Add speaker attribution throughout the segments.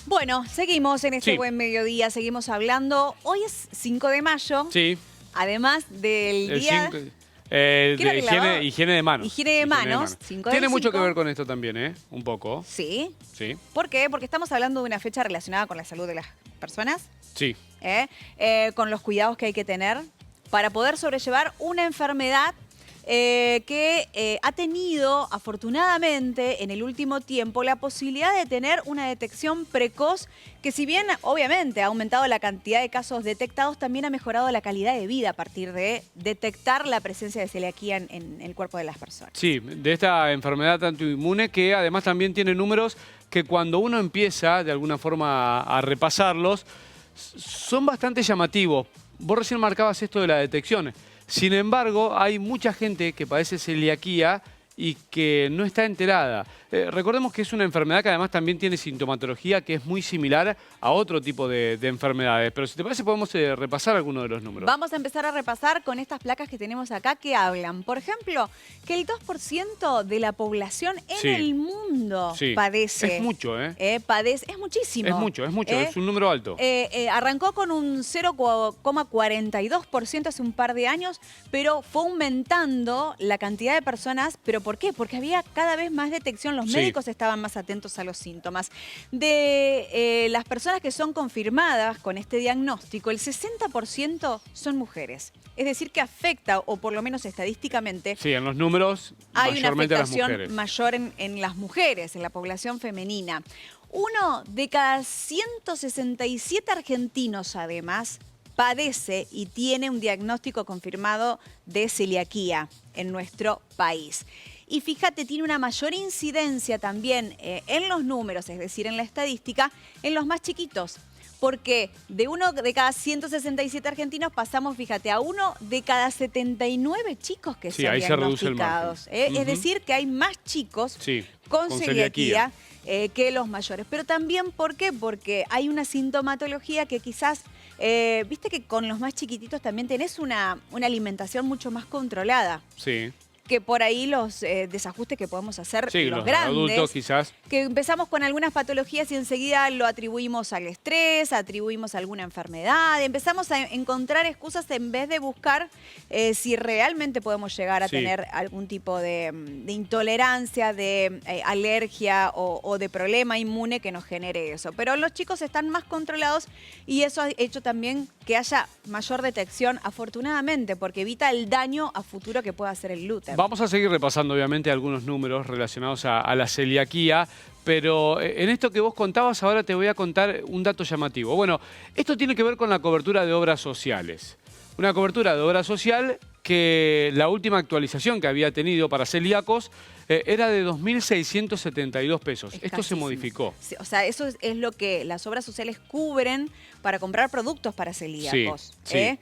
Speaker 1: Bueno, seguimos en este
Speaker 2: Sí.
Speaker 1: buen mediodía, seguimos hablando. Hoy es 5 de mayo,
Speaker 2: Sí.
Speaker 1: además del
Speaker 2: El
Speaker 1: día...
Speaker 2: cinco-
Speaker 1: Creo que
Speaker 2: de
Speaker 1: lavado-
Speaker 2: higiene de manos.
Speaker 1: Higiene de manos, 5 del
Speaker 2: Tiene mucho que
Speaker 1: 5.
Speaker 2: ver con esto también, ¿eh? Un poco.
Speaker 1: Sí.
Speaker 2: Sí.
Speaker 1: ¿Por qué? Porque estamos hablando de una fecha relacionada con la salud de las personas,
Speaker 2: Sí.
Speaker 1: con los cuidados que hay que tener para poder sobrellevar una enfermedad que ha tenido, afortunadamente, en el último tiempo, la posibilidad de tener una detección precoz que, si bien, obviamente, ha aumentado la cantidad de casos detectados, también ha mejorado la calidad de vida a partir de detectar la presencia de celiaquía en el cuerpo de las personas.
Speaker 2: Sí, de esta enfermedad tanto inmune que además también tiene números que cuando uno empieza de alguna forma a repasarlos, son bastante llamativos. Vos recién marcabas esto de la detección. Sin embargo, hay mucha gente que padece celiaquía y que no está enterada. Recordemos que es una enfermedad que además también tiene sintomatología que es muy similar a otro tipo de enfermedades. Pero si te parece podemos repasar algunos de los números.
Speaker 1: Vamos a empezar a repasar con estas placas que tenemos acá que hablan. Por ejemplo, que el 2% de la población en
Speaker 2: Sí.
Speaker 1: el mundo
Speaker 2: Sí.
Speaker 1: padece.
Speaker 2: Es mucho, ¿eh?
Speaker 1: Es muchísimo.
Speaker 2: Es mucho, es un número alto.
Speaker 1: Arrancó con un 0,42% hace un par de años, pero fue aumentando la cantidad de personas. ¿Pero por qué? Porque había cada vez más detección. Los
Speaker 2: Sí.
Speaker 1: médicos estaban más atentos a los síntomas. De las personas que son confirmadas con este diagnóstico, el 60% son mujeres. Es decir, que afecta, o por lo menos estadísticamente,
Speaker 2: Sí, en los números
Speaker 1: hay una
Speaker 2: mayormente a las
Speaker 1: afectación
Speaker 2: mujeres.
Speaker 1: mayor en las mujeres, en la población femenina. 1 de cada 167 argentinos, además, padece y tiene un diagnóstico confirmado de celiaquía en nuestro país. Y fíjate, tiene una mayor incidencia también en los números, es decir, en la estadística, en los más chiquitos. Porque de 1 de cada 167 argentinos pasamos, fíjate, a 1 de cada 79 chicos que
Speaker 2: Sí,
Speaker 1: son
Speaker 2: ahí se reduce el
Speaker 1: diagnosticados.
Speaker 2: margen.
Speaker 1: Es decir, que hay más chicos
Speaker 2: Sí,
Speaker 1: con
Speaker 2: con
Speaker 1: celiaquía que los mayores. Pero también, ¿por qué? Porque hay una sintomatología que quizás, viste que con los más chiquititos también tenés una alimentación mucho más controlada.
Speaker 2: Sí.
Speaker 1: Que por ahí los desajustes que podemos hacer
Speaker 2: Sí,
Speaker 1: los
Speaker 2: los
Speaker 1: grandes,
Speaker 2: adultos quizás.
Speaker 1: que empezamos con algunas patologías y enseguida lo atribuimos al estrés, atribuimos a alguna enfermedad, empezamos a encontrar excusas en vez de buscar si realmente podemos llegar a
Speaker 2: Sí.
Speaker 1: tener algún tipo de intolerancia, de alergia o de problema inmune que nos genere eso. Pero los chicos están más controlados y eso ha hecho también que haya mayor detección, afortunadamente, porque evita el daño a futuro que pueda hacer el gluten.
Speaker 2: Vamos a seguir repasando, obviamente, algunos números relacionados a la celiaquía, pero en esto que vos contabas, ahora te voy a contar un dato llamativo. Bueno, esto tiene que ver con la cobertura de obras sociales. Una cobertura de obra social que la última actualización que había tenido para celíacos era de 2.672 pesos. Esto se
Speaker 1: Escasísimo.
Speaker 2: modificó.
Speaker 1: Sí, o sea, eso es lo que las obras sociales cubren para comprar productos para celíacos.
Speaker 2: Sí, sí.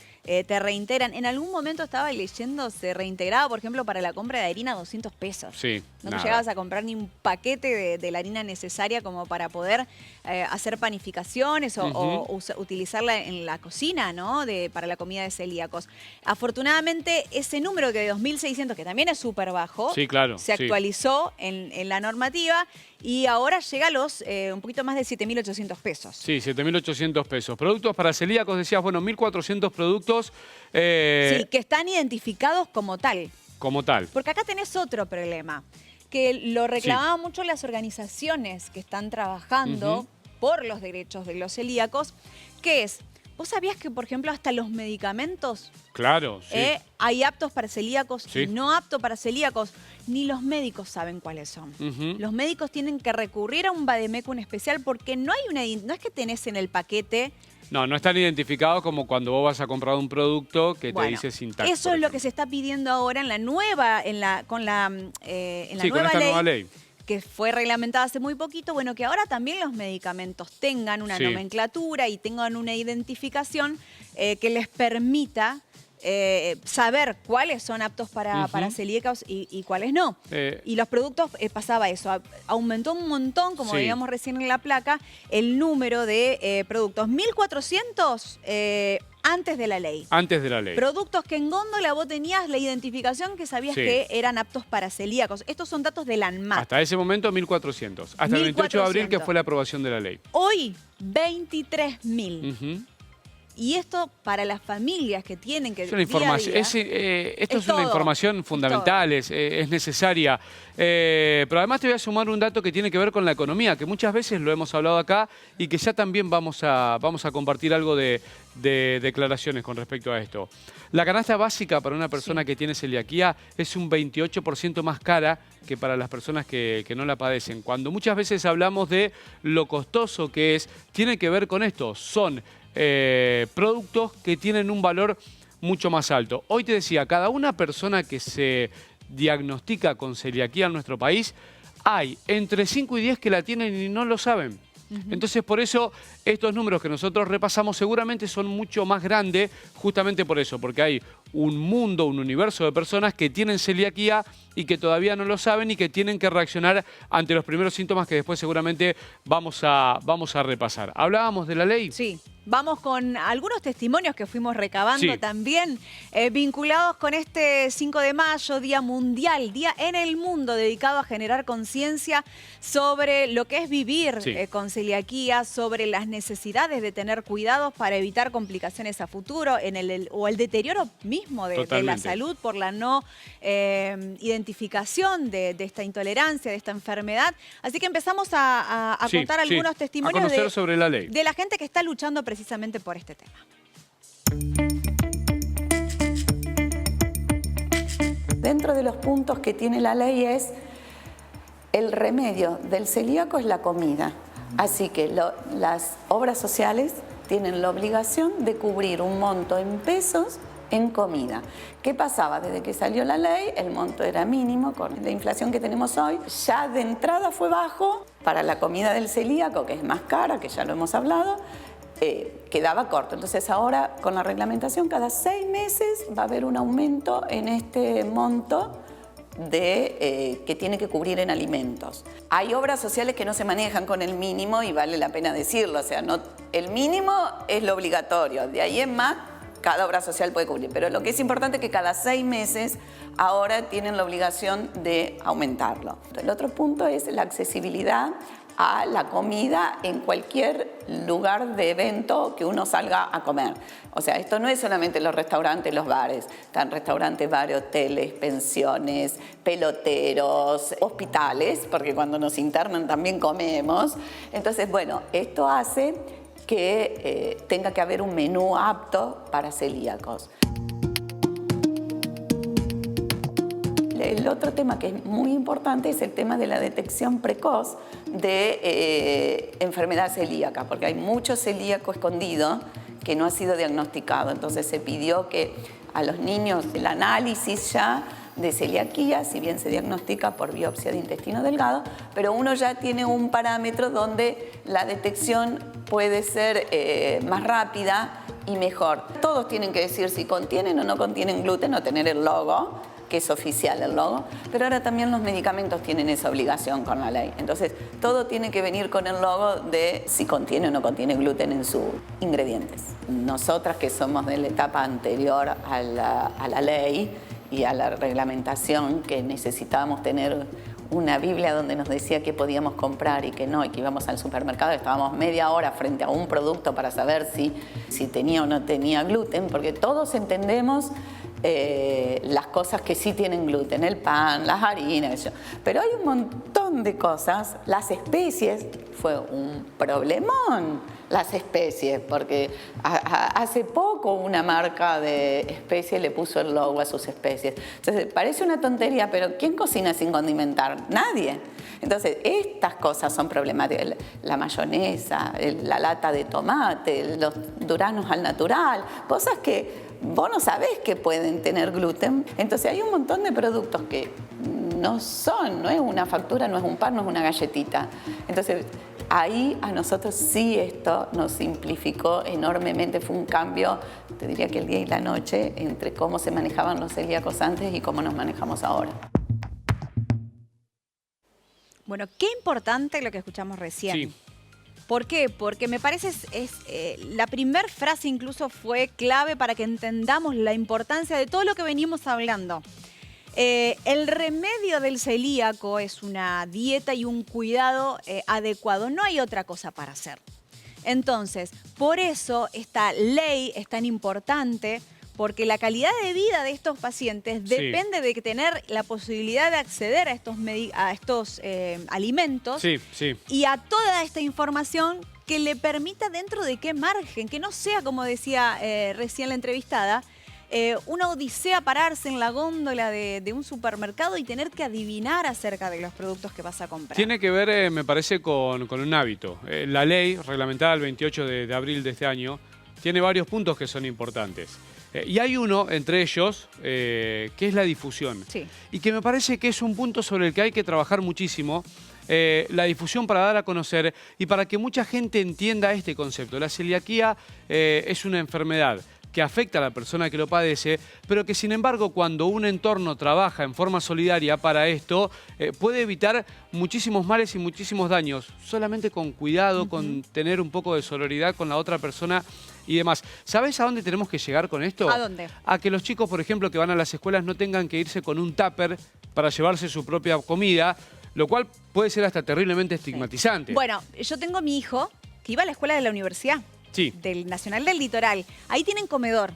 Speaker 1: Te reintegran. En algún momento estaba leyendo, se reintegraba, por ejemplo, para la compra de harina 200 pesos.
Speaker 2: Sí,
Speaker 1: No te
Speaker 2: nada.
Speaker 1: llegabas a comprar ni un paquete de la harina necesaria como para poder hacer panificaciones o utilizarla en la cocina, ¿no? Para la comida de celíacos. Afortunadamente, ese número de 2.600, que también es súper bajo,
Speaker 2: Sí, claro,
Speaker 1: se
Speaker 2: sí.
Speaker 1: actualizó en la normativa y ahora llega a los un poquito más de 7.800 pesos.
Speaker 2: Sí, 7.800 pesos. Productos para celíacos, decías, bueno, 1.400 productos
Speaker 1: Sí, que están identificados como tal.
Speaker 2: como tal.
Speaker 1: Porque acá tenés otro problema, que lo reclamaban mucho las organizaciones que están trabajando por los derechos de los celíacos, que es, ¿vos sabías que, por ejemplo, hasta los medicamentos
Speaker 2: Claro, sí.
Speaker 1: hay aptos para celíacos
Speaker 2: Sí.
Speaker 1: y no aptos para celíacos? Ni los médicos saben cuáles son. Los médicos tienen que recurrir a un vademecum especial porque no es que tenés en el paquete.
Speaker 2: No, no están identificados como cuando vos vas a comprar un producto que te
Speaker 1: Bueno,
Speaker 2: dice sin TAC.
Speaker 1: eso es lo que se está pidiendo ahora en la nueva, con la
Speaker 2: esta nueva ley.
Speaker 1: Que fue reglamentada hace muy poquito. Bueno, que ahora también los medicamentos tengan una
Speaker 2: Sí.
Speaker 1: nomenclatura y tengan una identificación que les permita saber cuáles son aptos para celíacos y cuáles no. Y los productos pasaba eso. Aumentó un montón, como
Speaker 2: Sí.
Speaker 1: veíamos recién en la placa, el número de productos. 1.400 antes de la ley.
Speaker 2: Antes de la ley.
Speaker 1: Productos que en góndola vos tenías la identificación que sabías
Speaker 2: Sí.
Speaker 1: que eran aptos para celíacos. Estos son datos del ANMAT.
Speaker 2: Hasta ese momento 1.400. Hasta el 28 de abril, que
Speaker 1: 1.400.
Speaker 2: fue la aprobación de la ley.
Speaker 1: Hoy, 23.000.
Speaker 2: Ujú.
Speaker 1: Y esto para las familias que tienen que
Speaker 2: Es una información, esto es una
Speaker 1: todo,
Speaker 2: información fundamental, es necesaria. Pero además te voy a sumar un dato que tiene que ver con la economía, que muchas veces lo hemos hablado acá y que ya también vamos a compartir algo de declaraciones con respecto a esto. La canasta básica para una persona que tiene celiaquía es un 28% más cara que para las personas que no la padecen. Cuando muchas veces hablamos de lo costoso que es, tiene que ver con esto. Son productos que tienen un valor mucho más alto. Hoy te decía, cada una persona que se diagnostica con celiaquía en nuestro país, hay entre 5 y 10 que la tienen y no lo saben. Entonces, por eso, estos números que nosotros repasamos seguramente son mucho más grandes, justamente por eso, porque hay un mundo, un universo de personas que tienen celiaquía y que todavía no lo saben y que tienen que reaccionar ante los primeros síntomas que después seguramente vamos a repasar. ¿Hablábamos de la ley?
Speaker 1: Sí. Vamos con algunos testimonios que fuimos recabando
Speaker 2: Sí.
Speaker 1: también, vinculados con este 5 de mayo, Día Mundial, Día en el Mundo, dedicado a generar conciencia sobre lo que es vivir
Speaker 2: Sí.
Speaker 1: con celiaquía, sobre las necesidades de tener cuidados para evitar complicaciones a futuro o el deterioro mismo de la
Speaker 2: Totalmente.
Speaker 1: salud por la no identificación de esta intolerancia, de esta enfermedad. Así que empezamos a
Speaker 2: Sí,
Speaker 1: contar
Speaker 2: sí.
Speaker 1: algunos
Speaker 2: A
Speaker 1: testimonios
Speaker 2: conocer sobre la ley.
Speaker 1: de la gente que está luchando precisamente por este tema.
Speaker 3: Dentro de los puntos que tiene la ley es el remedio del celíaco es la comida. Así que las obras sociales tienen la obligación de cubrir un monto en pesos en comida. ¿Qué pasaba? Desde que salió la ley, el monto era mínimo, con la inflación que tenemos hoy, ya de entrada fue bajo. Para la comida del celíaco, que es más cara, que ya lo hemos hablado, quedaba corto. Entonces ahora, con la reglamentación, cada 6 meses va a haber un aumento en este monto que tiene que cubrir en alimentos. Hay obras sociales que no se manejan con el mínimo y vale la pena decirlo. O sea, el mínimo es lo obligatorio. De ahí en más, cada obra social puede cubrir. Pero lo que es importante es que cada 6 meses ahora tienen la obligación de aumentarlo. El otro punto es la accesibilidad a la comida en cualquier lugar de evento que uno salga a comer. O sea, esto no es solamente los restaurantes, los bares. Están restaurantes, bares, hoteles, pensiones, peloteros, hospitales, porque cuando nos internan también comemos. Entonces, bueno, esto hace que tenga que haber un menú apto para celíacos. El otro tema que es muy importante es el tema de la detección precoz de enfermedad celíaca, porque hay mucho celíaco escondido que no ha sido diagnosticado. Entonces se pidió que a los niños el análisis ya de celiaquía, si bien se diagnostica por biopsia de intestino delgado, pero uno ya tiene un parámetro donde la detección puede ser más rápida y mejor. Todos tienen que decir si contienen o no contienen gluten o tener el logo, que es oficial el logo, pero ahora también los medicamentos tienen esa obligación con la ley. Entonces, todo tiene que venir con el logo de si contiene o no contiene gluten en sus ingredientes. Nosotras que somos de la etapa anterior a la ley y a la reglamentación, que necesitábamos tener una Biblia donde nos decía qué podíamos comprar y qué no, y que íbamos al supermercado, estábamos media hora frente a un producto para saber si tenía o no tenía gluten, porque todos entendemos las cosas que sí tienen gluten, el pan, las harinas, pero hay un montón de cosas. Las especies, fue un problemón, las especies, porque hace poco una marca de especies le puso el logo a sus especies. Entonces, parece una tontería, pero ¿quién cocina sin condimentar? Nadie. Entonces, estas cosas son problemáticas. La mayonesa, la lata de tomate, los duraznos al natural, cosas que vos no sabés que pueden tener gluten. Entonces hay un montón de productos que no es una factura, no es un pan, no es una galletita. Entonces ahí a nosotros sí esto nos simplificó enormemente. Fue un cambio, te diría que el día y la noche, entre cómo se manejaban los celíacos antes y cómo nos manejamos ahora.
Speaker 1: Bueno, qué importante lo que escuchamos recién.
Speaker 2: Sí.
Speaker 1: ¿Por qué? Porque me parece la primera frase incluso fue clave para que entendamos la importancia de todo lo que venimos hablando. El remedio del celíaco es una dieta y un cuidado adecuado. No hay otra cosa para hacer. Entonces, por eso esta ley es tan importante, porque la calidad de vida de estos pacientes depende de tener la posibilidad de acceder a estos alimentos y a toda esta información que le permita dentro de qué margen, que no sea, como decía recién la entrevistada, una odisea pararse en la góndola de un supermercado y tener que adivinar acerca de los productos que vas a comprar.
Speaker 2: Tiene que ver, me parece, con un hábito. La ley, reglamentada el 28 de abril de este año, tiene varios puntos que son importantes. Y hay uno, entre ellos, que es la difusión. Sí. Y que me parece que es un punto sobre el que hay que trabajar muchísimo. La difusión para dar a conocer y para que mucha gente entienda este concepto. La celiaquía es una enfermedad que afecta a la persona que lo padece, pero que sin embargo cuando un entorno trabaja en forma solidaria para esto, puede evitar muchísimos males y muchísimos daños, solamente con cuidado, con tener un poco de sororidad con la otra persona y demás. ¿Sabés a dónde tenemos que llegar con esto?
Speaker 1: ¿A dónde?
Speaker 2: A que los chicos, por ejemplo, que van a las escuelas no tengan que irse con un tupper para llevarse su propia comida, lo cual puede ser hasta terriblemente estigmatizante.
Speaker 1: Bueno, yo tengo a mi hijo que iba a la escuela de la universidad. Sí. Del Nacional del Litoral. Ahí tienen comedor.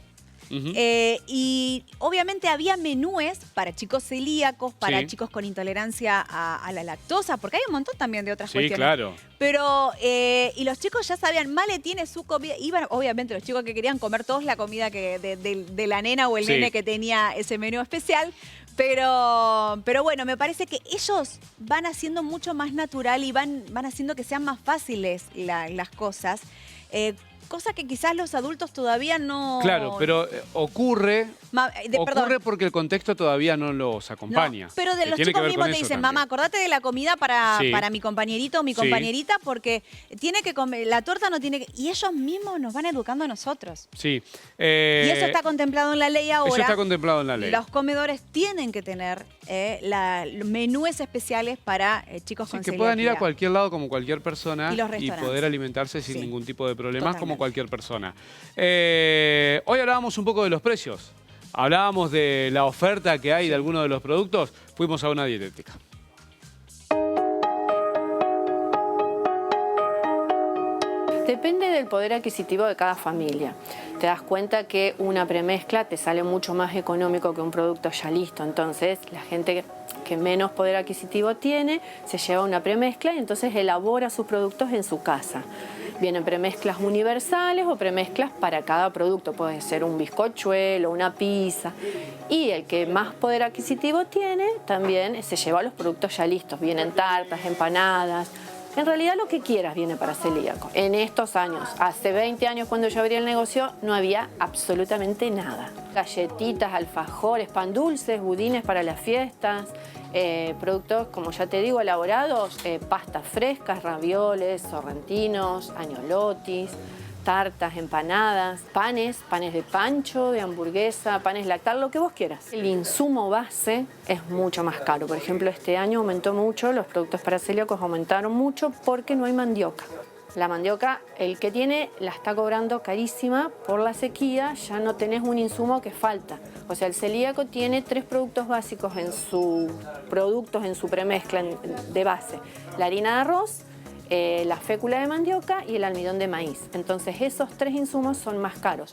Speaker 1: Y obviamente había menúes para chicos celíacos, para chicos con intolerancia a la lactosa, porque hay un montón también de otras cuestiones.
Speaker 2: Claro.
Speaker 1: Pero, y los chicos ya sabían, Male tiene su comida. Iban, obviamente, los chicos que querían comer todos la comida de la nena o el nene que tenía ese menú especial. Pero bueno, me parece que ellos van haciendo mucho más natural y van haciendo que sean más fáciles las cosas. Cosa que quizás los adultos todavía no...
Speaker 2: Claro, pero ocurre porque el contexto todavía no los acompaña.
Speaker 1: No, pero de los chicos mismos te dicen, mamá, acordate de la comida para mi compañerito o mi compañerita porque tiene que comer, la torta no tiene que... Y ellos mismos nos van educando a nosotros.
Speaker 2: Sí.
Speaker 1: Y eso está contemplado en la ley ahora.
Speaker 2: Eso está contemplado en la ley.
Speaker 1: Los comedores tienen que tener menúes especiales para chicos con celiaquía.
Speaker 2: Que puedan ir a cualquier lado como cualquier persona y poder alimentarse sin ningún tipo de problemas como cualquier persona. Hoy hablábamos un poco de los precios. Hablábamos de la oferta que hay de algunos de los productos. Fuimos a una dietética.
Speaker 4: Depende del poder adquisitivo de cada familia. Te das cuenta que una premezcla te sale mucho más económico que un producto ya listo. Entonces, la gente que menos poder adquisitivo tiene se lleva una premezcla y entonces elabora sus productos en su casa. Vienen premezclas universales o premezclas para cada producto. Puede ser un bizcochuelo, una pizza. Y el que más poder adquisitivo tiene también se lleva los productos ya listos. Vienen tartas, empanadas. En realidad lo que quieras viene para celíaco. En estos años, hace 20 años cuando yo abrí el negocio, no había absolutamente nada. Galletitas, alfajores, pan dulces, budines para las fiestas, productos, como ya te digo, elaborados, pastas frescas, ravioles, sorrentinos, agnolotis, tartas, empanadas, panes de pancho, de hamburguesa, panes lactal, lo que vos quieras. El insumo base es mucho más caro. Por ejemplo, este año aumentó mucho, los productos para celíacos aumentaron mucho porque no hay mandioca. La mandioca, el que tiene, la está cobrando carísima por la sequía, ya no tenés un insumo que falta. O sea, el celíaco tiene 3 productos básicos en su premezcla de base. La harina de arroz, la fécula de mandioca y el almidón de maíz. Entonces esos 3 insumos son más caros.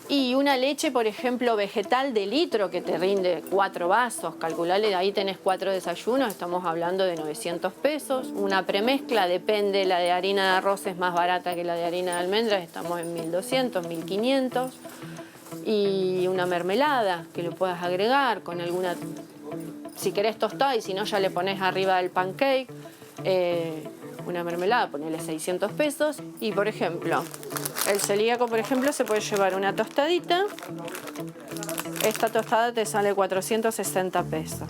Speaker 4: Y una leche, por ejemplo, vegetal de litro que te rinde 4 vasos, calculale, ahí tenés 4 desayunos, estamos hablando de 900 pesos. Una premezcla, depende, la de harina de arroz es más barata que la de harina de almendras, estamos en 1200, 1500. Y una mermelada que le puedas agregar con alguna... Si querés tostada y si no ya le pones arriba del pancake, una mermelada, ponele 600 pesos. Y por ejemplo, el celíaco, por ejemplo, se puede llevar una tostadita. Esta tostada te sale 460 pesos.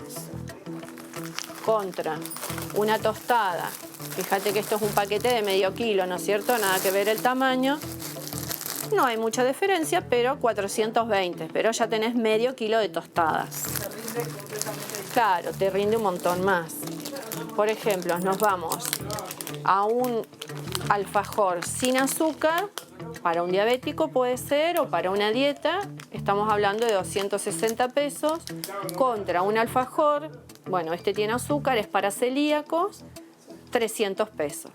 Speaker 4: Contra una tostada, fíjate que esto es un paquete de medio kilo, ¿no es cierto? Nada que ver el tamaño. No hay mucha diferencia, pero 420, pero ya tenés medio kilo de tostadas. Claro, te rinde un montón más. por ejemplo, nos vamos a un alfajor sin azúcar, para un diabético puede ser, o para una dieta, estamos hablando de 260 pesos, contra un alfajor, bueno, este tiene azúcar, es para celíacos, 300 pesos.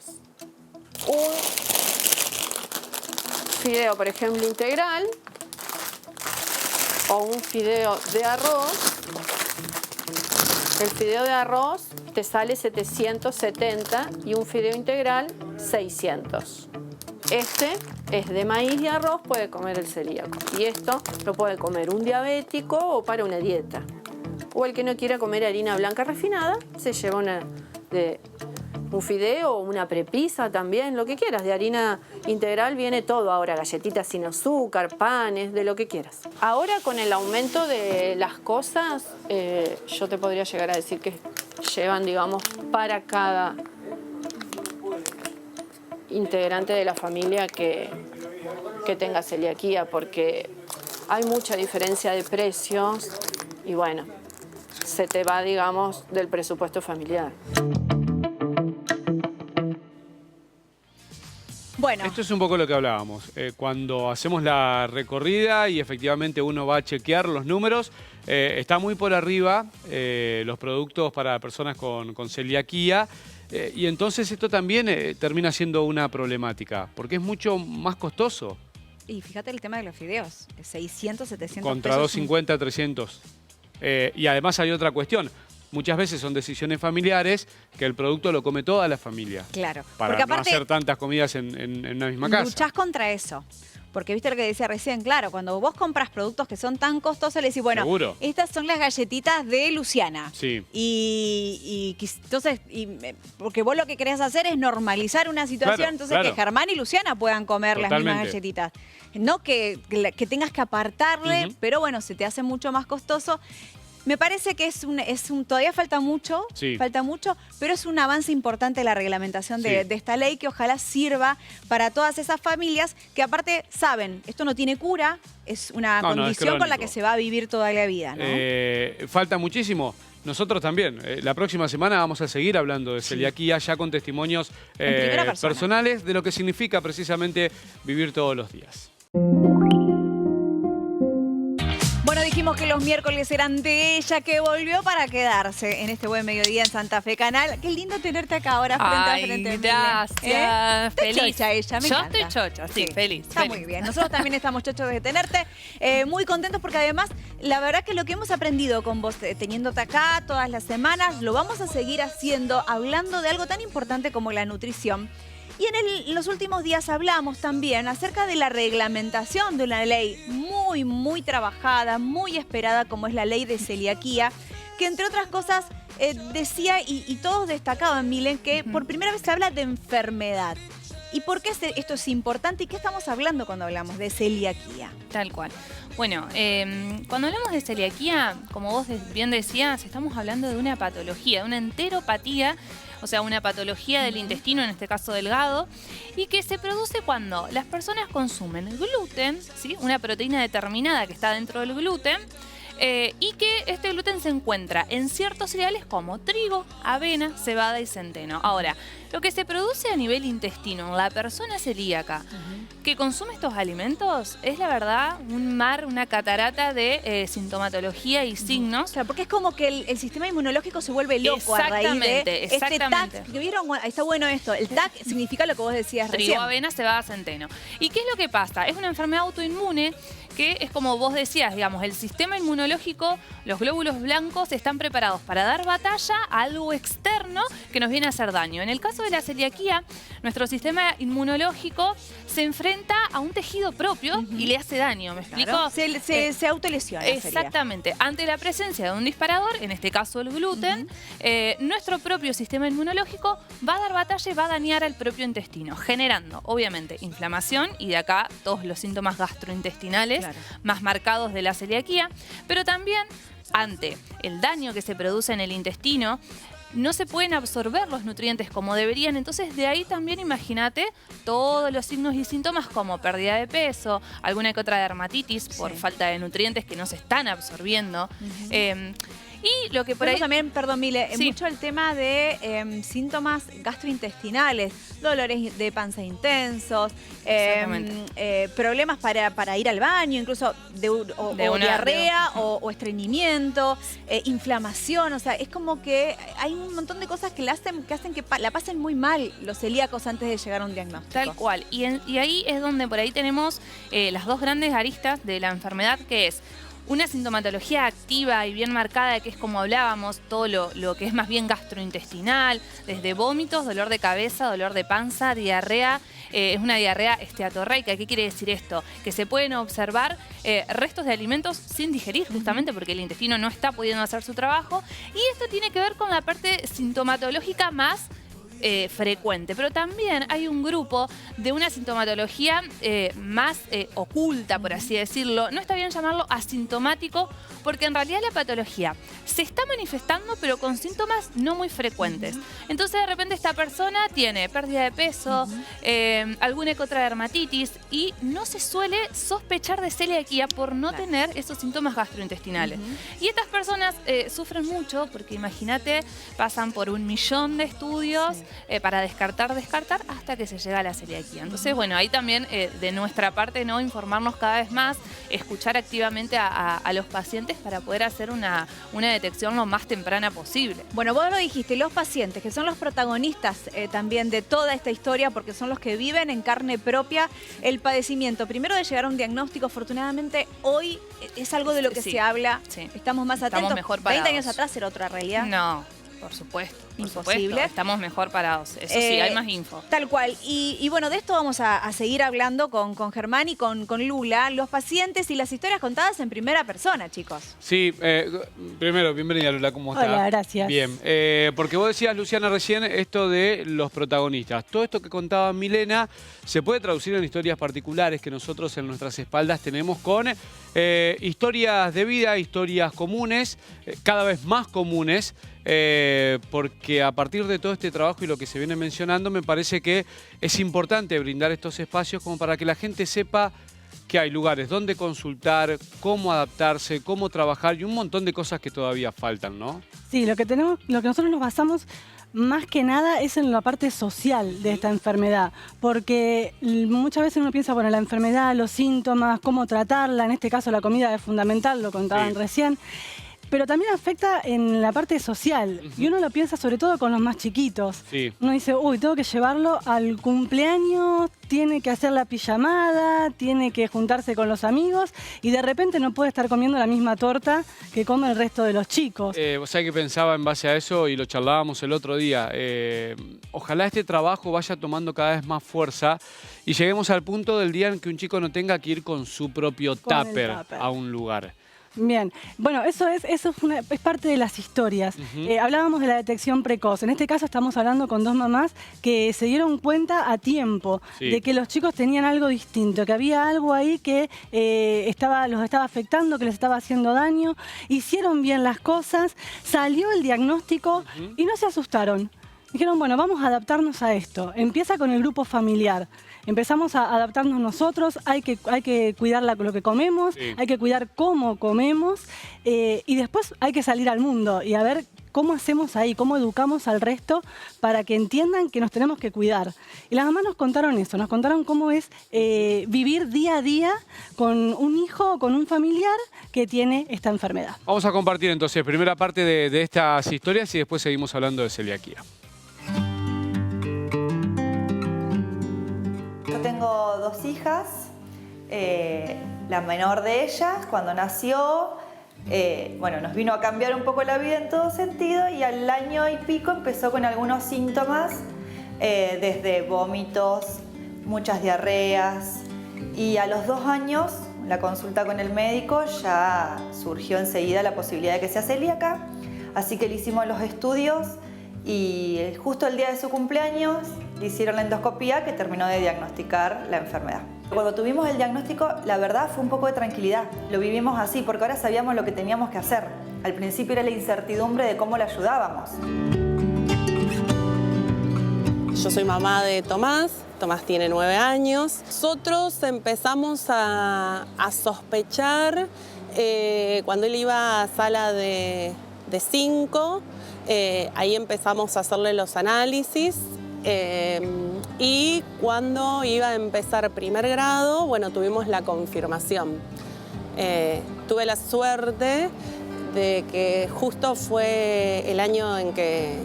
Speaker 4: Un fideo, por ejemplo, integral, o un fideo de arroz. El fideo de arroz te sale 770 y un fideo integral 600. Este es de maíz y arroz, puede comer el celíaco. Y esto lo puede comer un diabético o para una dieta. O el que no quiera comer harina blanca refinada, se lleva un fideo o una prepisa también, lo que quieras. De harina integral viene todo ahora, galletitas sin azúcar, panes, de lo que quieras. Ahora con el aumento de las cosas, yo te podría llegar a decir que llevan, digamos, para cada integrante de la familia que tenga celiaquía, porque hay mucha diferencia de precios y bueno, se te va, digamos, del presupuesto familiar.
Speaker 1: Bueno,
Speaker 2: Esto es un poco lo que hablábamos. Cuando hacemos la recorrida y efectivamente uno va a chequear los números, está muy por arriba los productos para personas con celiaquía. Y entonces esto también termina siendo una problemática, porque es mucho más costoso.
Speaker 1: y fíjate el tema de los fideos, 600, 700
Speaker 2: Contra
Speaker 1: pesos.
Speaker 2: 250, 300. Y además hay otra cuestión. Muchas veces son decisiones familiares que el producto lo come toda la familia.
Speaker 1: Claro,
Speaker 2: Para
Speaker 1: porque
Speaker 2: no
Speaker 1: aparte
Speaker 2: hacer tantas comidas en una misma casa.
Speaker 1: luchás contra eso. Porque viste lo que decía recién, claro, cuando vos compras productos que son tan costosos, le decís, bueno,
Speaker 2: Seguro.
Speaker 1: estas son las galletitas de Luciana.
Speaker 2: Sí.
Speaker 1: Entonces, porque vos lo que querés hacer es normalizar una situación,
Speaker 2: Claro,
Speaker 1: entonces
Speaker 2: claro.
Speaker 1: que Germán y Luciana puedan comer las mismas
Speaker 2: Totalmente.
Speaker 1: galletitas. No que tengas que apartarle,
Speaker 2: Ujú.
Speaker 1: pero bueno, se te hace mucho más costoso. Me parece que todavía falta mucho,
Speaker 2: Sí.
Speaker 1: pero es un avance importante la reglamentación de
Speaker 2: Sí.
Speaker 1: esta ley que ojalá sirva para todas esas familias que aparte saben, esto no tiene cura, es una
Speaker 2: No, no, es
Speaker 1: condición con la
Speaker 2: crónico.
Speaker 1: que se va a vivir toda la vida, ¿no?
Speaker 2: Falta muchísimo. Nosotros también. La próxima semana vamos a seguir hablando de celiaquía, ya con testimonios
Speaker 1: En primera persona.
Speaker 2: personales de lo que significa precisamente vivir todos los días.
Speaker 1: Bueno, dijimos que los miércoles eran de ella, que volvió para quedarse en este buen mediodía en Santa Fe Canal. Qué lindo tenerte acá ahora frente a frente. Mile.
Speaker 5: Gracias.
Speaker 1: Está
Speaker 5: Feliz.
Speaker 1: chocha ella, me
Speaker 5: Yo
Speaker 1: encanta.
Speaker 5: estoy chocha, sí, feliz.
Speaker 1: Está
Speaker 5: feliz.
Speaker 1: muy bien. Nosotros también estamos chochos de tenerte. Muy contentos porque además, la verdad que lo que hemos aprendido con vos, teniéndote acá todas las semanas, lo vamos a seguir haciendo, hablando de algo tan importante como la nutrición. Y en los últimos días hablamos también acerca de la reglamentación de una ley muy, muy trabajada, muy esperada, como es la ley de celiaquía, que entre otras cosas decía, y todos destacaban, Milen, que por primera vez se habla de enfermedad. ¿Y por qué esto es importante y qué estamos hablando cuando hablamos de celiaquía?
Speaker 5: Tal cual. Bueno, cuando hablamos de celiaquía, como vos bien decías, estamos hablando de una patología, de una enteropatía, o sea, una patología del intestino, en este caso delgado, y que se produce cuando las personas consumen gluten, ¿sí? Una proteína determinada que está dentro del gluten, y que este gluten se encuentra en ciertos cereales como trigo, avena, cebada y centeno. Ahora, lo que se produce a nivel intestino en la persona celíaca que consume estos alimentos es la verdad un mar, una catarata de sintomatología y signos.
Speaker 1: Claro, porque es como que el sistema inmunológico se vuelve loco a raíz de
Speaker 5: Exactamente.
Speaker 1: este TAC. ¿Que vieron? Está bueno esto. El TAC significa lo que vos decías
Speaker 5: Trigo,
Speaker 1: recién.
Speaker 5: avena, cebada, centeno. ¿Y qué es lo que pasa? Es una enfermedad autoinmune que es como vos decías, digamos, el sistema inmunológico, los glóbulos blancos están preparados para dar batalla a algo externo que nos viene a hacer daño. En el caso de la celiaquía, nuestro sistema inmunológico se enfrenta a un tejido propio y le hace daño, ¿me explico?
Speaker 1: Claro. Se autolesiona.
Speaker 5: Exactamente. Ante la presencia de un disparador, en este caso el gluten, nuestro propio sistema inmunológico va a dar batalla y va a dañar al propio intestino, generando, obviamente, inflamación y de acá todos los síntomas gastrointestinales más marcados de la celiaquía, pero también ante el daño que se produce en el intestino, no se pueden absorber los nutrientes como deberían, entonces de ahí también imagínate todos los signos y síntomas como pérdida de peso, alguna que otra dermatitis por falta de nutrientes que no se están absorbiendo. Y lo que por
Speaker 1: Pero
Speaker 5: ahí...
Speaker 1: también, perdón, Mile,
Speaker 5: Sí.
Speaker 1: mucho el tema de síntomas gastrointestinales, dolores de panza intensos, problemas para ir al baño, incluso o diarrea o estreñimiento, inflamación. O sea, es como que hay un montón de cosas que hacen que la pasen muy mal los celíacos antes de llegar a un diagnóstico.
Speaker 5: Tal cual. Y ahí es donde por ahí tenemos las dos grandes aristas de la enfermedad, que es una sintomatología activa y bien marcada, que es como hablábamos, todo lo que es más bien gastrointestinal, desde vómitos, dolor de cabeza, dolor de panza, diarrea. Es una diarrea esteatorreica. ¿Qué quiere decir esto? Que se pueden observar restos de alimentos sin digerir, justamente porque el intestino no está pudiendo hacer su trabajo. Y esto tiene que ver con la parte sintomatológica más frecuente, pero también hay un grupo de una sintomatología más oculta, por así decirlo. No está bien llamarlo asintomático, porque en realidad la patología se está manifestando, pero con síntomas no muy frecuentes. Entonces, de repente, esta persona tiene pérdida de peso, alguna que otra dermatitis, y no se suele sospechar de celiaquía por no tener esos síntomas gastrointestinales. Y estas personas sufren mucho, porque imagínate, pasan por 1.000.000 de estudios para descartar, hasta que se llega a la celiaquía. Entonces, bueno, ahí también de nuestra parte, ¿no?, informarnos cada vez más, escuchar activamente a los pacientes para poder hacer una detección lo más temprana posible.
Speaker 1: Bueno, vos lo dijiste, los pacientes, que son los protagonistas también de toda esta historia, porque son los que viven en carne propia el padecimiento. Primero de llegar a un diagnóstico, afortunadamente, hoy es algo de lo que se habla.
Speaker 5: Sí.
Speaker 1: Estamos más atentos.
Speaker 5: Estamos mejor parados.
Speaker 1: 20 años atrás era otra realidad.
Speaker 5: No, por supuesto.
Speaker 1: Imposible.
Speaker 5: Supuesto, estamos mejor parados. Eso sí, hay más info.
Speaker 1: Tal cual. Y bueno, de esto vamos a seguir hablando con Germán y con Lula, los pacientes y las historias contadas en primera persona, chicos.
Speaker 2: Sí, primero, bienvenida Lula, ¿cómo estás?
Speaker 6: Hola, gracias.
Speaker 2: Bien, porque vos decías, Luciana, recién esto de los protagonistas. Todo esto que contaba Milena se puede traducir en historias particulares que nosotros en nuestras espaldas tenemos con historias de vida, historias comunes, cada vez más comunes, porque a partir de todo este trabajo y lo que se viene mencionando, me parece que es importante brindar estos espacios como para que la gente sepa que hay lugares donde consultar, cómo adaptarse, cómo trabajar y un montón de cosas que todavía faltan, ¿no?
Speaker 6: Sí, lo que nosotros nos basamos más que nada es en la parte social de esta enfermedad, porque muchas veces uno piensa, bueno, la enfermedad, los síntomas, cómo tratarla, en este caso la comida es fundamental, lo contaban recién. Pero también afecta en la parte social. Y uno lo piensa sobre todo con los más chiquitos.
Speaker 2: Sí.
Speaker 6: Uno dice, uy, tengo que llevarlo al cumpleaños, tiene que hacer la pijamada, tiene que juntarse con los amigos y de repente no puede estar comiendo la misma torta que come el resto de los chicos.
Speaker 2: Vos sabés que pensaba en base a eso y lo charlábamos el otro día. Ojalá este trabajo vaya tomando cada vez más fuerza y lleguemos al punto del día en que un chico no tenga que ir con su propio tupper a un lugar.
Speaker 6: Bien, bueno, eso es parte de las historias. Hablábamos de la detección precoz. En este caso estamos hablando con dos mamás que se dieron cuenta a tiempo de que los chicos tenían algo distinto, que había algo ahí que los estaba afectando, que les estaba haciendo daño. Hicieron bien las cosas, salió el diagnóstico y no se asustaron. Dijeron, bueno, vamos a adaptarnos a esto. Empieza con el grupo familiar. Empezamos a adaptarnos nosotros, hay que cuidar lo que comemos, hay que cuidar cómo comemos y después hay que salir al mundo y a ver cómo hacemos ahí, cómo educamos al resto para que entiendan que nos tenemos que cuidar. Y las mamás nos contaron eso, nos contaron cómo es vivir día a día con un hijo o con un familiar que tiene esta enfermedad.
Speaker 2: Vamos a compartir entonces primera parte de estas historias y después seguimos hablando de celiaquía.
Speaker 7: Yo tengo dos hijas, la menor de ellas cuando nació, bueno, nos vino a cambiar un poco la vida en todo sentido y al año y pico empezó con algunos síntomas, desde vómitos, muchas diarreas y a los 2 años, la consulta con el médico, ya surgió enseguida la posibilidad de que sea celíaca, así que le hicimos los estudios y justo el día de su cumpleaños le hicieron la endoscopía que terminó de diagnosticar la enfermedad. Cuando tuvimos el diagnóstico, la verdad fue un poco de tranquilidad. Lo vivimos así porque ahora sabíamos lo que teníamos que hacer. Al principio era la incertidumbre de cómo la ayudábamos.
Speaker 8: Yo soy mamá de Tomás. Tomás tiene 9 años. Nosotros empezamos a sospechar cuando él iba a sala de de 5, ahí empezamos a hacerle los análisis. Y cuando iba a empezar primer grado, bueno, tuvimos la confirmación. Tuve la suerte de que justo fue el año en que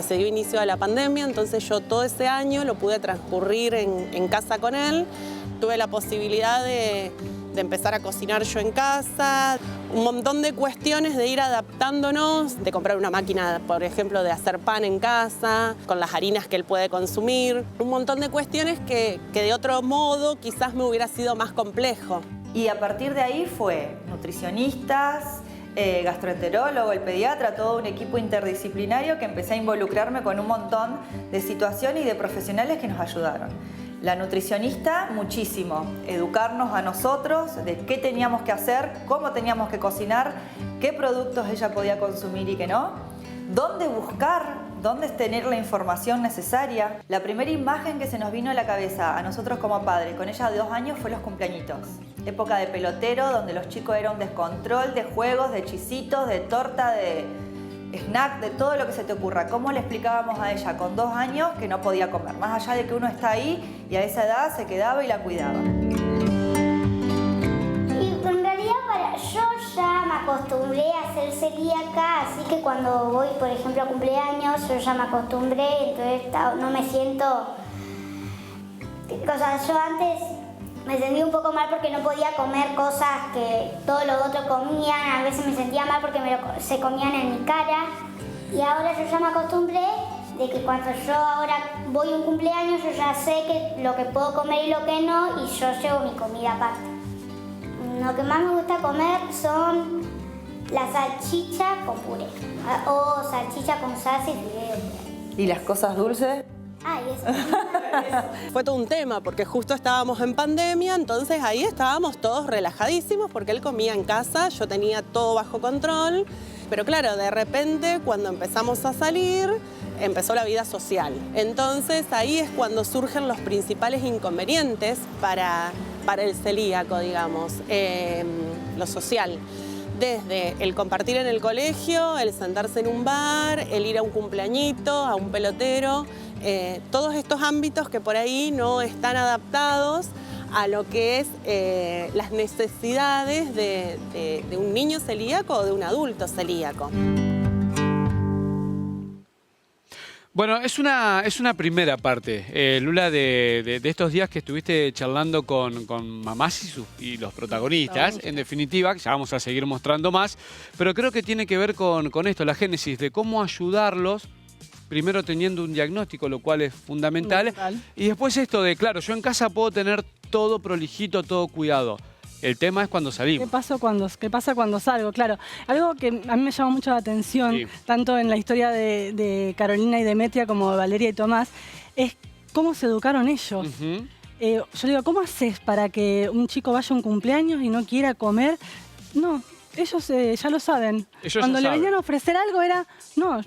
Speaker 8: se dio inicio a la pandemia, entonces yo todo ese año lo pude transcurrir en casa con él. Tuve la posibilidad de empezar a cocinar yo en casa, un montón de cuestiones de ir adaptándonos, de comprar una máquina, por ejemplo, de hacer pan en casa, con las harinas que él puede consumir, un montón de cuestiones que de otro modo quizás me hubiera sido más complejo.
Speaker 7: Y a partir de ahí fue nutricionistas, gastroenterólogo, el pediatra, todo un equipo interdisciplinario que empecé a involucrarme con un montón de situaciones y de profesionales que nos ayudaron. La nutricionista, muchísimo. Educarnos a nosotros de qué teníamos que hacer, cómo teníamos que cocinar, qué productos ella podía consumir y qué no, dónde buscar, dónde tener la información necesaria. La primera imagen que se nos vino a la cabeza a nosotros como padres, con ella de 2 años, fue los cumpleañitos. Época de pelotero, donde los chicos era un descontrol de juegos, de chisitos, de torta, de snack, de todo lo que se te ocurra. ¿Cómo le explicábamos a ella con 2 años que no podía comer? Más allá de que uno está ahí y a esa edad se quedaba y la cuidaba.
Speaker 9: Y en realidad yo ya me acostumbré a ser celíaca, así que cuando voy, por ejemplo, a cumpleaños, yo ya me acostumbré, entonces no me siento... O sea, yo antes me sentía un poco mal porque no podía comer cosas que todos los otros comían. A veces me sentía mal porque se comían en mi cara. Y ahora yo ya me acostumbré de que cuando yo ahora voy a un cumpleaños, yo ya sé lo que puedo comer y lo que no, y yo llevo mi comida aparte. Lo que más me gusta comer son la salchicha con puré o salchicha con salsa y fideo.
Speaker 7: ¿Y las cosas dulces?
Speaker 9: Ay, eso.
Speaker 8: Fue todo un tema porque justo estábamos en pandemia, entonces ahí estábamos todos relajadísimos porque él comía en casa, yo tenía todo bajo control. Pero claro, de repente cuando empezamos a salir, empezó la vida social. Entonces ahí es cuando surgen los principales inconvenientes para el celíaco, digamos, lo social. Desde el compartir en el colegio, el sentarse en un bar, el ir a un cumpleañito, a un pelotero, todos estos ámbitos que por ahí no están adaptados a lo que es las necesidades de un niño celíaco o de un adulto celíaco.
Speaker 2: Bueno, es una primera parte, Lula, de estos días que estuviste charlando con mamás y los protagonistas. En definitiva, ya vamos a seguir mostrando más, pero creo que tiene que ver con esto, la génesis de cómo ayudarlos, primero teniendo un diagnóstico, lo cual es fundamental, y después esto de, claro, yo en casa puedo tener todo prolijito, todo cuidado. El tema es cuando salimos.
Speaker 6: ¿Qué pasa cuando salgo? Claro, algo que a mí me llama mucho la atención, sí, tanto en la historia de Carolina y Demetria como de Valeria y Tomás, es cómo se educaron ellos. Yo digo, ¿cómo haces para que un chico vaya a un cumpleaños y no quiera comer? No, ellos ya lo saben. Cuando le venían a ofrecer algo era, no,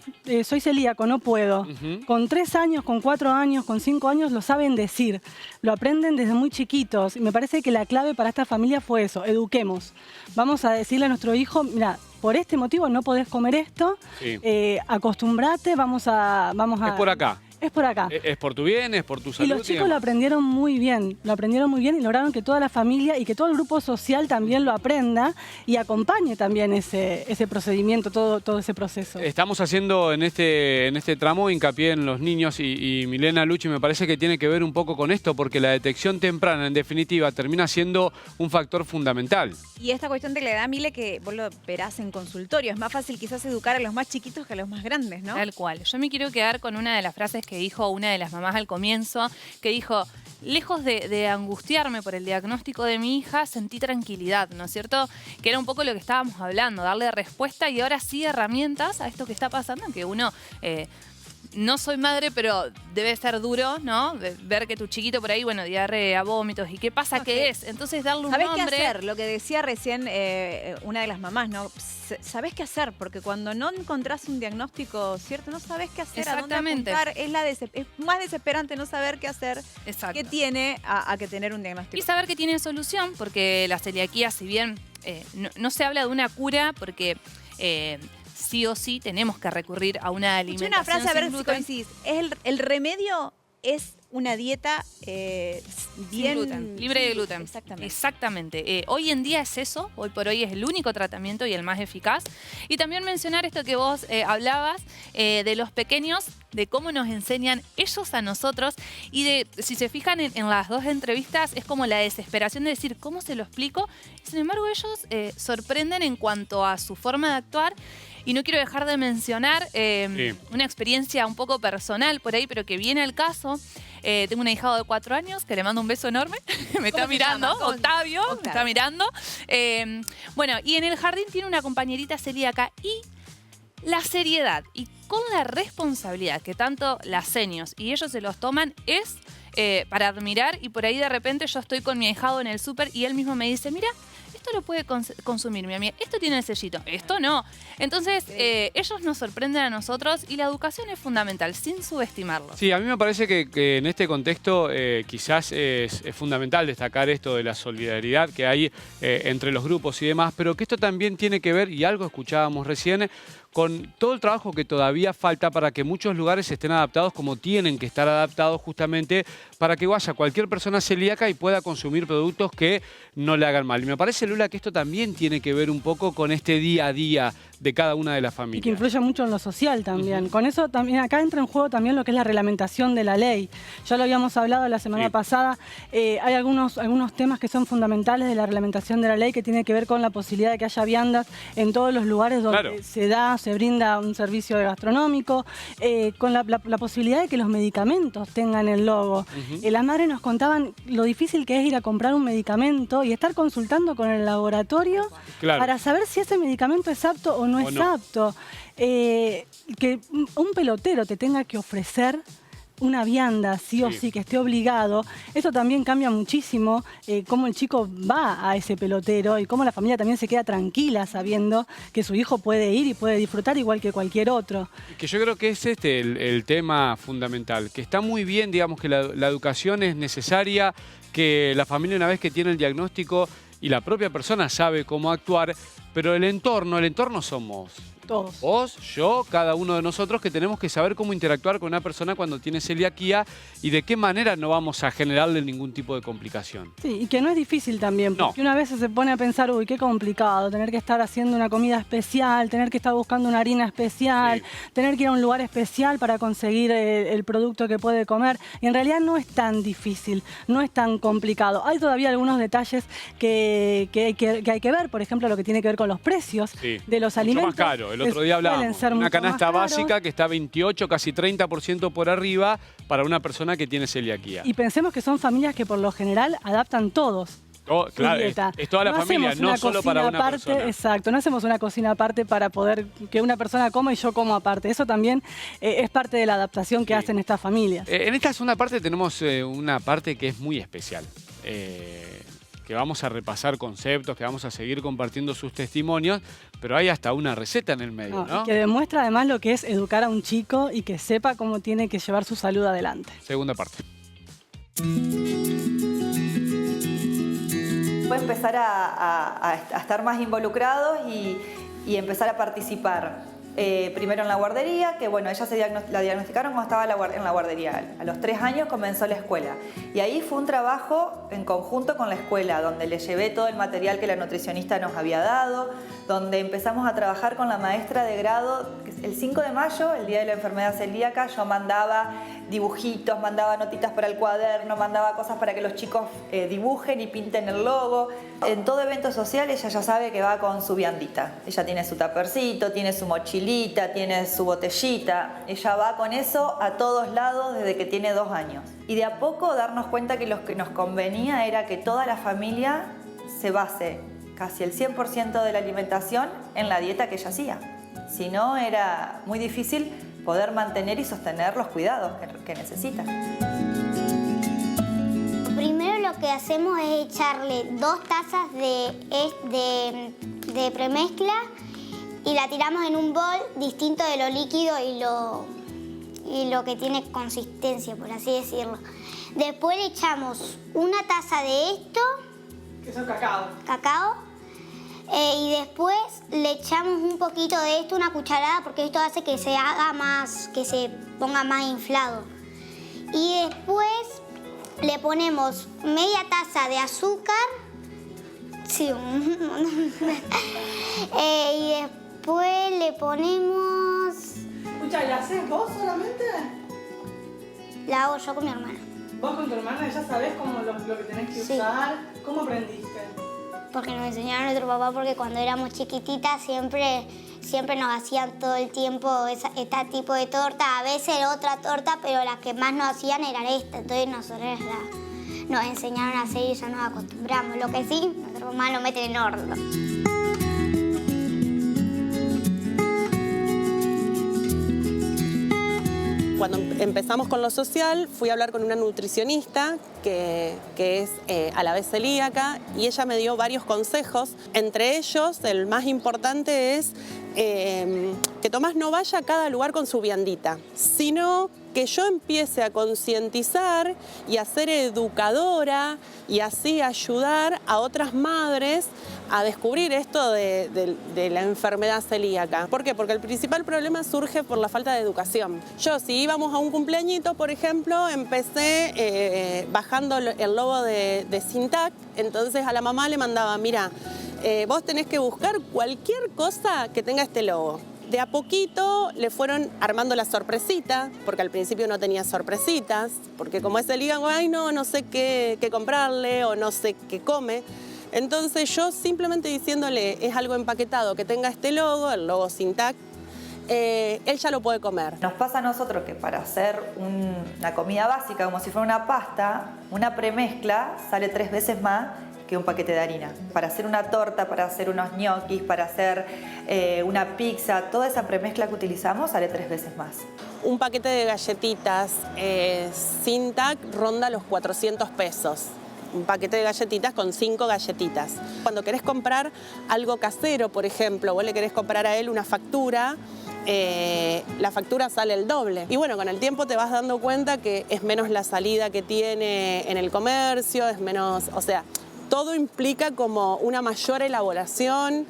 Speaker 6: soy celíaco, no puedo. Con 3 años, con 4 años, con 5 años lo saben decir. Lo aprenden desde muy chiquitos. Y me parece que la clave para esta familia fue eso, eduquemos. Vamos a decirle a nuestro hijo, mira, por este motivo no podés comer esto, sí, acostumbrate, vamos a...
Speaker 2: Es por acá.
Speaker 6: Es por acá.
Speaker 2: Es por tu bien, es por tu salud.
Speaker 6: Y los chicos lo aprendieron muy bien y lograron que toda la familia y que todo el grupo social también lo aprenda y acompañe también ese procedimiento, todo ese proceso. Estamos
Speaker 2: haciendo en este tramo hincapié en los niños y Milena, Luchi, me parece que tiene que ver un poco con esto, porque la detección temprana, en definitiva, termina siendo un factor fundamental.
Speaker 1: Y esta cuestión de la edad, Mile, que vos lo verás en consultorio, es más fácil quizás educar a los más chiquitos que a los más grandes, ¿no?
Speaker 5: Tal cual. Yo me quiero quedar con una de las frases que dijo una de las mamás al comienzo, que dijo, lejos de angustiarme por el diagnóstico de mi hija, sentí tranquilidad, ¿no es cierto? Que era un poco lo que estábamos hablando, darle respuesta y ahora sí herramientas a esto que está pasando, que uno... no soy madre, pero debe ser duro, ¿no? Ver que tu chiquito por ahí, bueno, diarrea, vómitos, ¿y qué pasa? ¿Qué es? Entonces darle un nombre.
Speaker 1: ¿Sabés qué hacer? Lo que decía recién una de las mamás, ¿no? ¿Sabés qué hacer? Porque cuando no encontrás un diagnóstico cierto, no sabés qué hacer, a dónde apuntar. Es más desesperante no saber qué hacer, qué tiene a que tener un diagnóstico.
Speaker 5: Y saber que tiene solución, porque la celiaquía, si bien no se habla de una cura, porque... sí o sí tenemos que recurrir a una
Speaker 1: Escuché
Speaker 5: alimentación
Speaker 1: una frase, a ver
Speaker 5: sin
Speaker 1: si
Speaker 5: gluten.
Speaker 1: coincidís. El remedio es una dieta
Speaker 5: Sin
Speaker 1: bien...
Speaker 5: gluten, libre de gluten.
Speaker 1: Exactamente.
Speaker 5: Exactamente. Hoy en día es eso, hoy por hoy es el único tratamiento y el más eficaz. Y también mencionar esto que vos hablabas de los pequeños, de cómo nos enseñan ellos a nosotros y de, si se fijan en las dos entrevistas, es como la desesperación de decir, ¿cómo se lo explico? Sin embargo, ellos sorprenden en cuanto a su forma de actuar. Y no quiero dejar de mencionar una experiencia un poco personal por ahí, pero que viene al caso. Tengo un ahijado de 4 años que le mando un beso enorme. Me está mirando, Octavio, me está mirando. Bueno, y en el jardín tiene una compañerita celíaca y la seriedad y con la responsabilidad que tanto las seños y ellos se los toman es para admirar. Y por ahí de repente yo estoy con mi ahijado en el súper y él mismo me dice, mira, esto lo puede consumir mi amiga, esto tiene el sellito, esto no. Entonces, ellos nos sorprenden a nosotros y la educación es fundamental, sin subestimarlo.
Speaker 2: Sí, a mí me parece que en este contexto quizás es fundamental destacar esto de la solidaridad que hay entre los grupos y demás, pero que esto también tiene que ver, y algo escuchábamos recién, con todo el trabajo que todavía falta para que muchos lugares estén adaptados como tienen que estar adaptados justamente para que vaya cualquier persona celíaca y pueda consumir productos que no le hagan mal. Y me parece, Lula, que esto también tiene que ver un poco con este día a día de cada una de las familias.
Speaker 6: Y que influye mucho en lo social también. Con eso también acá entra en juego también lo que es la reglamentación de la ley. Ya lo habíamos hablado la semana pasada. Hay algunos temas que son fundamentales de la reglamentación de la ley que tiene que ver con la posibilidad de que haya viandas en todos los lugares donde se brinda un servicio gastronómico, con la posibilidad de que los medicamentos tengan el logo. Las madres nos contaban lo difícil que es ir a comprar un medicamento y estar consultando con el laboratorio para saber si ese medicamento es apto o no es apto. Que un pelotero te tenga que ofrecer una vianda, sí o sí, que esté obligado, eso también cambia muchísimo cómo el chico va a ese pelotero y cómo la familia también se queda tranquila sabiendo que su hijo puede ir y puede disfrutar igual que cualquier otro.
Speaker 2: Que yo creo que es el tema fundamental, que está muy bien, digamos, que la educación es necesaria, que la familia una vez que tiene el diagnóstico y la propia persona sabe cómo actuar, pero el entorno somos
Speaker 6: todos.
Speaker 2: Vos, yo, cada uno de nosotros que tenemos que saber cómo interactuar con una persona cuando tiene celiaquía y de qué manera no vamos a generarle ningún tipo de complicación.
Speaker 6: Sí, y que no es difícil también, porque una vez se pone a pensar, uy, qué complicado, tener que estar haciendo una comida especial, tener que estar buscando una harina especial, tener que ir a un lugar especial para conseguir el producto que puede comer. Y en realidad no es tan difícil, no es tan complicado. Hay todavía algunos detalles que hay que ver, por ejemplo, lo que tiene que ver con los precios de los alimentos.
Speaker 2: Mucho más caro. El otro día hablábamos, una canasta básica que está 28, casi 30% por arriba para una persona que tiene celiaquía.
Speaker 6: Y pensemos que son familias que por lo general adaptan todos.
Speaker 2: Claro, es toda la familia, no solo para una persona.
Speaker 6: Exacto, no hacemos una cocina aparte para poder que una persona coma y yo como aparte. Eso también es parte de la adaptación que hacen estas familias.
Speaker 2: En esta segunda parte tenemos una parte que es muy especial. Que vamos a repasar conceptos, que vamos a seguir compartiendo sus testimonios, pero hay hasta una receta en el medio, ¿no?
Speaker 6: Que demuestra además lo que es educar a un chico y que sepa cómo tiene que llevar su salud adelante.
Speaker 2: Segunda parte.
Speaker 7: Puede empezar a estar más involucrados y empezar a participar. Primero en la guardería, que bueno, ella la diagnosticaron cuando estaba en la guardería. A los 3 años comenzó la escuela. Y ahí fue un trabajo en conjunto con la escuela, donde le llevé todo el material que la nutricionista nos había dado, donde empezamos a trabajar con la maestra de grado. El 5 de mayo, el día de la enfermedad celíaca, yo mandaba dibujitos, mandaba notitas para el cuaderno, mandaba cosas para que los chicos dibujen y pinten el logo. En todo evento social ella ya sabe que va con su viandita. Ella tiene su tapercito, tiene su mochilita, tiene su botellita. Ella va con eso a todos lados desde que tiene 2 años. Y de a poco darnos cuenta que lo que nos convenía era que toda la familia se base casi el 100% de la alimentación en la dieta que ella hacía. Si no, era muy difícil poder mantener y sostener los cuidados que necesita.
Speaker 9: Primero lo que hacemos es echarle 2 tazas de premezcla y la tiramos en un bol distinto de lo líquido y lo que tiene consistencia, por así decirlo. Después le echamos 1 taza de esto.
Speaker 6: Que es cacao.
Speaker 9: Cacao. Y después le echamos un poquito de esto, una cucharada, porque esto hace que se haga más, que se ponga más inflado. Y después le ponemos media taza de azúcar. Sí. Y después le ponemos...
Speaker 6: Escucha, ¿la haces vos solamente?
Speaker 9: La hago yo con mi hermana.
Speaker 6: ¿Vos con tu hermana ya sabés lo que tenés que usar? ¿Cómo aprendiste?
Speaker 9: Porque nos enseñaron nuestro papá, porque cuando éramos chiquititas siempre nos hacían todo el tiempo este tipo de torta. A veces era otra torta, pero las que más nos hacían eran esta. Entonces nosotros nos enseñaron a hacer y ya nos acostumbramos. Lo que sí, nuestro mamá lo mete en horno.
Speaker 8: Cuando empezamos con lo social, fui a hablar con una nutricionista que es a la vez celíaca, y ella me dio varios consejos. Entre ellos, el más importante es que Tomás no vaya a cada lugar con su viandita, sino que yo empiece a concientizar y a ser educadora y así ayudar a otras madres a descubrir esto de la enfermedad celíaca. ¿Por qué? Porque el principal problema surge por la falta de educación. Yo, si íbamos a un cumpleañito, por ejemplo, empecé bajando el logo de Sintac, entonces a la mamá le mandaba, mira, vos tenés que buscar cualquier cosa que tenga este logo. De a poquito le fueron armando la sorpresita, porque al principio no tenía sorpresitas, porque como es celíaca, ay no sé qué comprarle o no sé qué come. Entonces yo simplemente diciéndole, es algo empaquetado que tenga este logo, el logo Sintac, él ya lo puede comer.
Speaker 7: Nos pasa a nosotros que para hacer una comida básica, como si fuera una pasta, una premezcla sale 3 veces más que un paquete de harina. Para hacer una torta, para hacer unos ñoquis, para hacer una pizza, toda esa premezcla que utilizamos sale 3 veces más.
Speaker 8: Un paquete de galletitas Sintac ronda los 400 pesos. Un paquete de galletitas con 5 galletitas. Cuando querés comprar algo casero, por ejemplo, vos le querés comprar a él una factura, la factura sale el doble. Y bueno, con el tiempo te vas dando cuenta que es menos la salida que tiene en el comercio, es menos, o sea, todo implica como una mayor elaboración.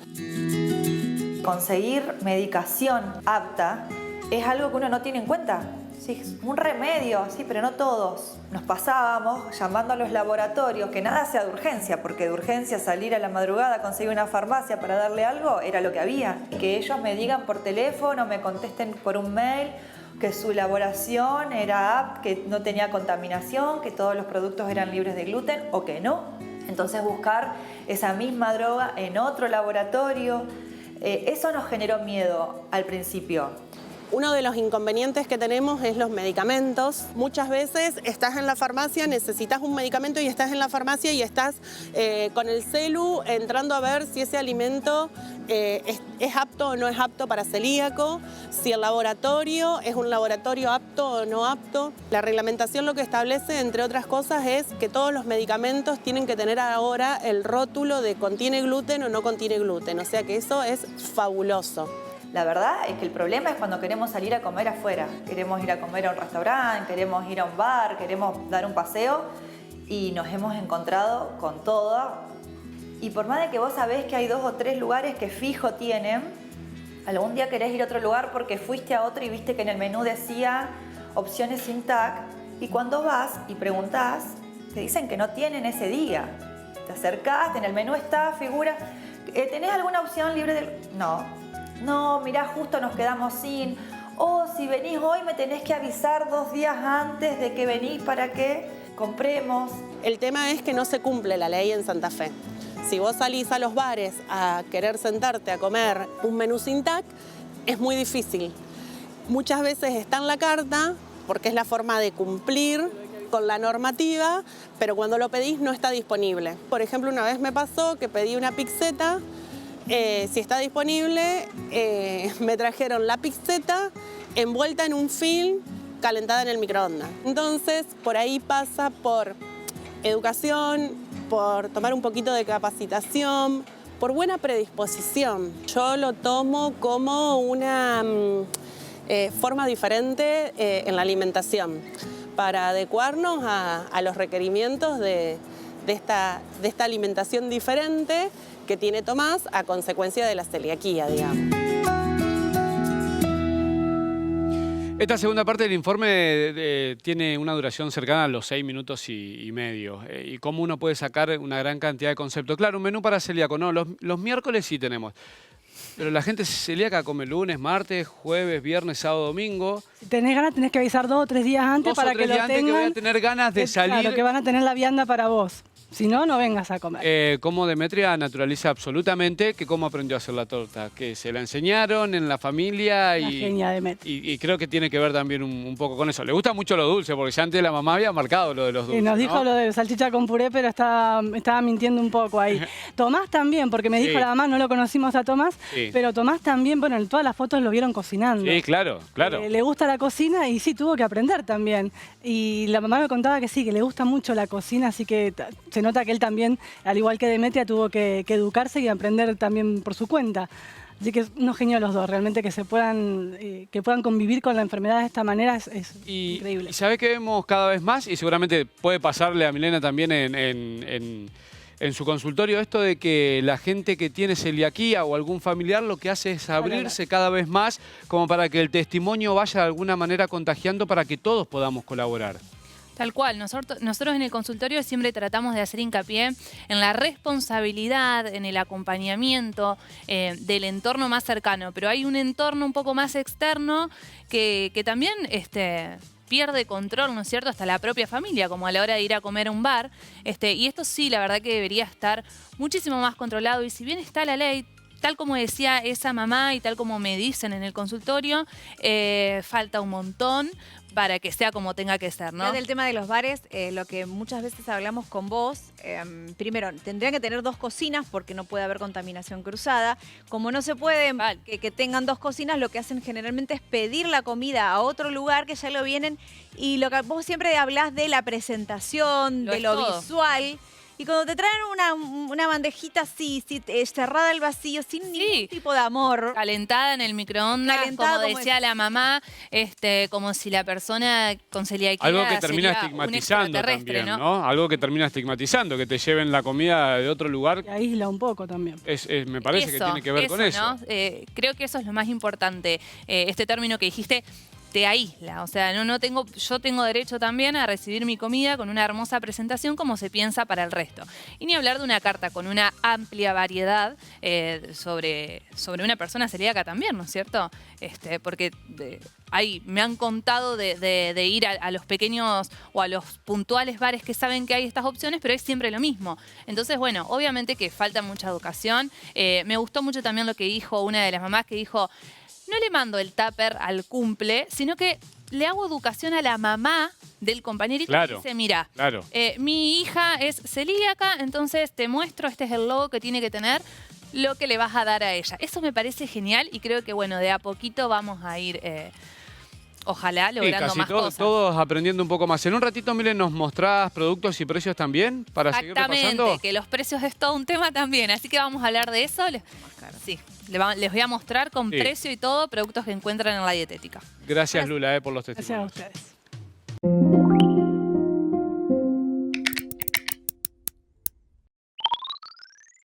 Speaker 7: Conseguir medicación apta es algo que uno no tiene en cuenta. Sí, un remedio, sí, pero no todos. Nos pasábamos llamando a los laboratorios, que nada sea de urgencia, porque de urgencia salir a la madrugada a conseguir una farmacia para darle algo era lo que había. Que ellos me digan por teléfono, me contesten por un mail, que su elaboración era apta, que no tenía contaminación, que todos los productos eran libres de gluten o que no. Entonces buscar esa misma droga en otro laboratorio, eso nos generó miedo al principio.
Speaker 8: Uno de los inconvenientes que tenemos es los medicamentos. Muchas veces estás en la farmacia, necesitas un medicamento y estás en la farmacia y estás con el celu entrando a ver si ese alimento es apto o no es apto para celíaco, si el laboratorio es un laboratorio apto o no apto. La reglamentación lo que establece, entre otras cosas, es que todos los medicamentos tienen que tener ahora el rótulo de contiene gluten o no contiene gluten. O sea que eso es fabuloso.
Speaker 7: La verdad es que el problema es cuando queremos salir a comer afuera. Queremos ir a comer a un restaurante, queremos ir a un bar, queremos dar un paseo y nos hemos encontrado con todo. Y por más de que vos sabés que hay 2 o 3 lugares que fijo tienen, algún día querés ir a otro lugar porque fuiste a otro y viste que en el menú decía opciones Sintac, y cuando vas y preguntás, te dicen que no tienen ese día. Te acercás, en el menú está, figura, ¿tenés alguna opción libre de...? No, mirá, justo nos quedamos sin. O si venís hoy me tenés que avisar 2 días antes de que venís para que compremos.
Speaker 8: El tema es que no se cumple la ley en Santa Fe. Si vos salís a los bares a querer sentarte a comer un menú Sintac, es muy difícil. Muchas veces está en la carta, porque es la forma de cumplir con la normativa, pero cuando lo pedís no está disponible. Por ejemplo, una vez me pasó que pedí una pizzeta. Si está disponible, me trajeron la pizzeta envuelta en un film, calentada en el microondas. Entonces, por ahí pasa por educación, por tomar un poquito de capacitación, por buena predisposición. Yo lo tomo como una forma diferente en la alimentación, para adecuarnos a los requerimientos de esta alimentación diferente, que tiene Tomás a consecuencia de la celiaquía, digamos.
Speaker 2: Esta segunda parte del informe tiene una duración cercana a los 6 minutos y medio. Y cómo uno puede sacar una gran cantidad de conceptos. Claro, un menú para celíaco, no, los miércoles sí tenemos. Pero la gente celíaca come lunes, martes, jueves, viernes, sábado, domingo.
Speaker 6: Si tenés ganas, tenés que avisar 2 o 3 días antes para que lo tengan.
Speaker 2: Que voy a tener ganas de salir.
Speaker 6: Claro, que van a tener la vianda para vos. Si no, no vengas a comer.
Speaker 2: Cómo Demetria naturaliza absolutamente que cómo aprendió a hacer la torta. Que se la enseñaron en la familia
Speaker 6: genia Demetria.
Speaker 2: y creo que tiene que ver también un poco con eso. Le gusta mucho lo dulce, porque ya antes la mamá había marcado lo de los dulces.
Speaker 6: Nos dijo lo de salchicha con puré, pero estaba mintiendo un poco ahí. Tomás también, porque me dijo la mamá, no lo conocimos a Tomás, pero Tomás también, bueno, en todas las fotos lo vieron cocinando.
Speaker 2: Sí, claro, claro.
Speaker 6: Le gusta la cocina y sí, tuvo que aprender también. Y la mamá me contaba que sí, que le gusta mucho la cocina, así que se nota que él también, al igual que Demetria, tuvo que educarse y aprender también por su cuenta. Así que es unos genios los dos, realmente que puedan convivir con la enfermedad de esta manera es increíble.
Speaker 2: Y sabés que vemos cada vez más, y seguramente puede pasarle a Milena también en su consultorio, esto de que la gente que tiene celiaquía o algún familiar lo que hace es abrirse cada vez más como para que el testimonio vaya de alguna manera contagiando para que todos podamos colaborar.
Speaker 5: Tal cual, nosotros en el consultorio siempre tratamos de hacer hincapié en la responsabilidad, en el acompañamiento del entorno más cercano, pero hay un entorno un poco más externo que también pierde control, ¿no es cierto?, hasta la propia familia, como a la hora de ir a comer a un bar. Y esto sí, la verdad que debería estar muchísimo más controlado, y si bien está la ley, tal como decía esa mamá y tal como me dicen en el consultorio, falta un montón para que sea como tenga que ser, ¿no?
Speaker 1: Ya del tema de los bares, lo que muchas veces hablamos con vos, primero, tendrían que tener 2 cocinas porque no puede haber contaminación cruzada. Como no se puede que tengan 2 cocinas, lo que hacen generalmente es pedir la comida a otro lugar que ya lo vienen. Y lo que vos siempre hablás de la presentación, de lo visual. Y cuando te traen una bandejita así, cerrada al vacío, sin ningún tipo de amor.
Speaker 5: Calentada en el microondas, como decía la mamá, como si la persona con celiaquía
Speaker 2: algo que termina estigmatizando también, ¿no? Algo que termina estigmatizando, que te lleven la comida de otro lugar.
Speaker 6: Que aísla un poco también.
Speaker 2: Me parece que tiene que ver con eso.
Speaker 5: ¿No? Creo que eso es lo más importante. Este término que dijiste, te aísla, o sea, yo tengo derecho también a recibir mi comida con una hermosa presentación como se piensa para el resto. Y ni hablar de una carta con una amplia variedad sobre una persona celíaca también, ¿no es cierto? Porque me han contado de ir a los pequeños o a los puntuales bares que saben que hay estas opciones, pero es siempre lo mismo. Entonces, bueno, obviamente que falta mucha educación. Me gustó mucho también lo que dijo una de las mamás, que dijo: no le mando el tupper al cumple, sino que le hago educación a la mamá del compañerito que dice, mira, mi hija es celíaca, entonces te muestro, este es el logo que tiene que tener, lo que le vas a dar a ella. Eso me parece genial y creo que, bueno, de a poquito vamos a ir, ojalá, logrando más cosas.
Speaker 2: Todos aprendiendo un poco más. En un ratito, Milen, ¿nos mostrás productos y precios también para seguir repasando?
Speaker 5: Exactamente, que los precios es todo un tema también, así que vamos a hablar de eso. Sí, les voy a mostrar con precio y todo productos que encuentran en la dietética.
Speaker 2: Gracias, Lula, por los testimonios.
Speaker 6: Gracias a ustedes.